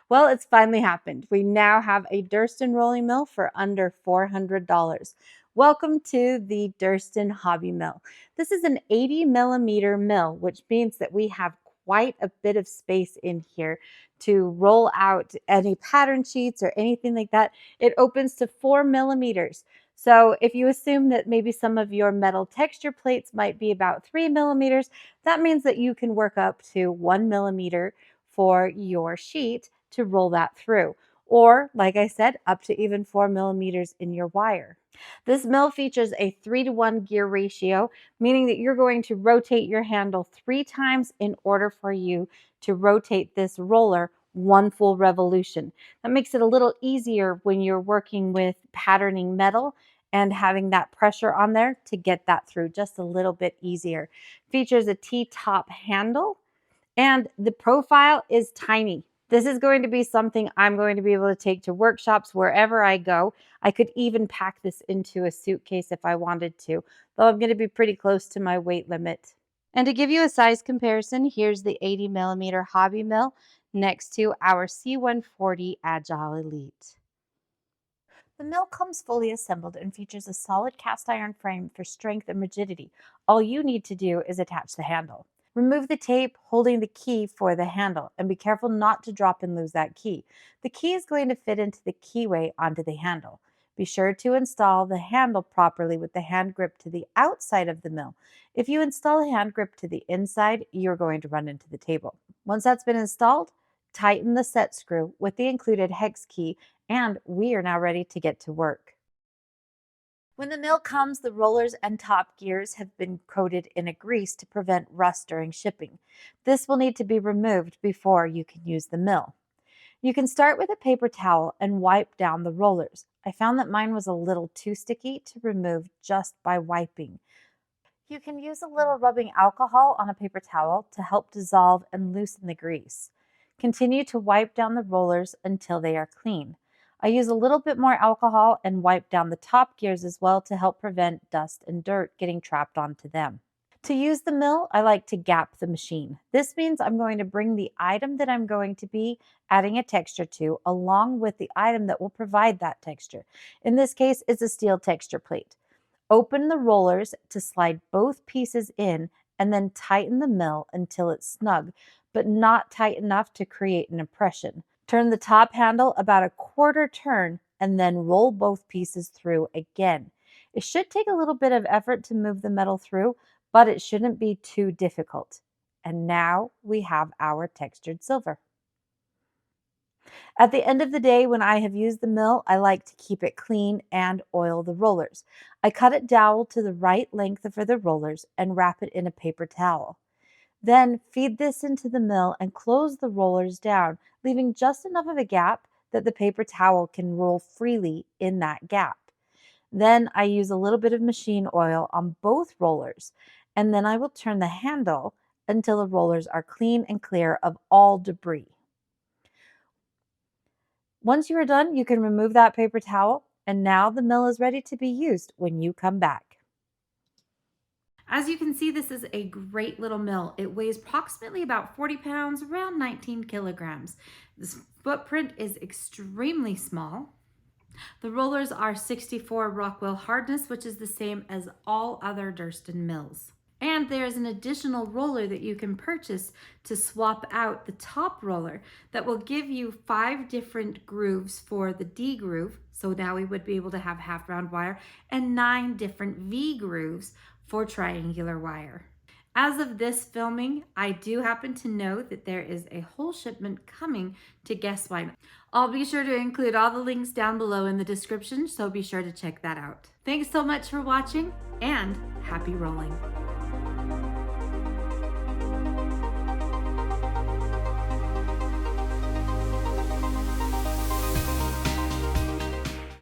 Well, it's finally happened. We now have a Durston rolling mill for under $400. Welcome to the Durston Hobby Mill. This is an 80 millimeter mill, which means that we have quite a bit of space in here to roll out any pattern sheets or anything like that. It opens to 4 millimeters. So if you assume that maybe some of your metal texture plates might be about 3 millimeters, that means that you can work up to 1 millimeter for your sheet to roll that through. Or, like I said, up to even 4 millimeters in your wire. This mill features a 3-to-1 gear ratio, meaning that you're going to rotate your handle 3 times in order for you to rotate this roller one full revolution. That makes it a little easier when you're working with patterning metal and having that pressure on there to get that through just a little bit easier. Features a T-top handle, and the profile is tiny. This is going to be something I'm going to be able to take to workshops wherever I go. I could even pack this into a suitcase if I wanted to, though I'm going to be pretty close to my weight limit. And to give you a size comparison, here's the 80 millimeter hobby mill next to our C140 Agile Elite. The mill comes fully assembled and features a solid cast iron frame for strength and rigidity. All you need to do is attach the handle. Remove the tape holding the key for the handle and be careful not to drop and lose that key. The key is going to fit into the keyway onto the handle. Be sure to install the handle properly with the hand grip to the outside of the mill. If you install a hand grip to the inside, you're going to run into the table. Once that's been installed, tighten the set screw with the included hex key, and we are now ready to get to work. When the mill comes, the rollers and top gears have been coated in a grease to prevent rust during shipping. This will need to be removed before you can use the mill. You can start with a paper towel and wipe down the rollers. I found that mine was a little too sticky to remove just by wiping. You can use a little rubbing alcohol on a paper towel to help dissolve and loosen the grease. Continue to wipe down the rollers until they are clean. I use a little bit more alcohol and wipe down the top gears as well to help prevent dust and dirt getting trapped onto them. To use the mill, I like to gap the machine. This means I'm going to bring the item that I'm going to be adding a texture to along with the item that will provide that texture. In this case, it's a steel texture plate. Open the rollers to slide both pieces in and then tighten the mill until it's snug, but not tight enough to create an impression. Turn the top handle about a quarter turn and then roll both pieces through again. It should take a little bit of effort to move the metal through, but it shouldn't be too difficult. And now we have our textured silver. At the end of the day, when I have used the mill, I like to keep it clean and oil the rollers. I cut it dowel to the right length for the rollers and wrap it in a paper towel. Then feed this into the mill and close the rollers down, leaving just enough of a gap that the paper towel can roll freely in that gap. Then I use a little bit of machine oil on both rollers, and then I will turn the handle until the rollers are clean and clear of all debris. Once you are done, you can remove that paper towel, and now the mill is ready to be used when you come back. As you can see, this is a great little mill. It weighs approximately about 40 pounds, around 19 kilograms. This footprint is extremely small. The rollers are 64 Rockwell hardness, which is the same as all other Durston mills. And there's an additional roller that you can purchase to swap out the top roller that will give you 5 different grooves for the D groove. So now we would be able to have half round wire, and 9 different V grooves for triangular wire. As of this filming, I do happen to know that there is a whole shipment coming to Guess Why. I'll be sure to include all the links down below in the description, so be sure to check that out. Thanks so much for watching, and happy rolling.